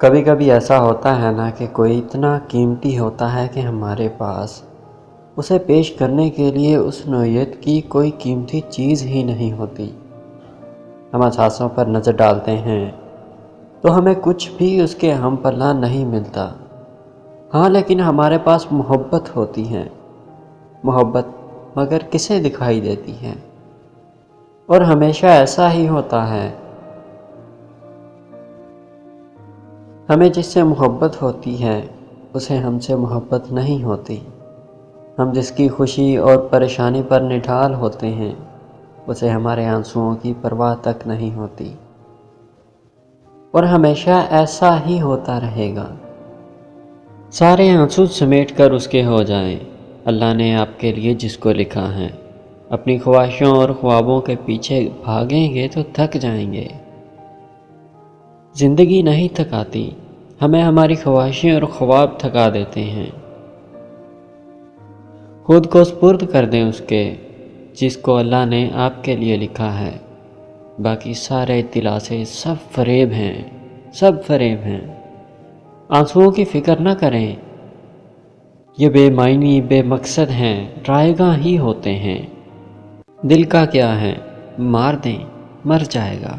کبھی کبھی ایسا ہوتا ہے نا کہ کوئی اتنا قیمتی ہوتا ہے کہ ہمارے پاس اسے پیش کرنے کے لیے اس نوعیت کی کوئی قیمتی چیز ہی نہیں ہوتی۔ ہم اثاثوں پر نظر ڈالتے ہیں تو ہمیں کچھ بھی اس کے ہم پلہ نہیں ملتا۔ ہاں لیکن ہمارے پاس محبت ہوتی ہے، محبت مگر کسے دکھائی دیتی ہے؟ اور ہمیشہ ایسا ہی ہوتا ہے، ہمیں جس سے محبت ہوتی ہے اسے ہم سے محبت نہیں ہوتی۔ ہم جس کی خوشی اور پریشانی پر نڈھال ہوتے ہیں اسے ہمارے آنسوؤں کی پرواہ تک نہیں ہوتی، اور ہمیشہ ایسا ہی ہوتا رہے گا۔ سارے آنسو سمیٹ کر اس کے ہو جائیں، اللہ نے آپ کے لیے جس کو لکھا ہے۔ اپنی خواہشوں اور خوابوں کے پیچھے بھاگیں گے تو تھک جائیں گے۔ زندگی نہیں تھکاتی، ہمیں ہماری خواہشیں اور خواب تھکا دیتے ہیں۔ خود کو سپرد کر دیں اس کے جس کو اللہ نے آپ کے لیے لکھا ہے۔ باقی سارے دلاسے سب فریب ہیں، سب فریب ہیں۔ آنسوؤں کی فکر نہ کریں، یہ بے معنی بے مقصد ہیں، رائے گاں ہی ہوتے ہیں۔ دل کا کیا ہے، مار دیں، مر جائے گا۔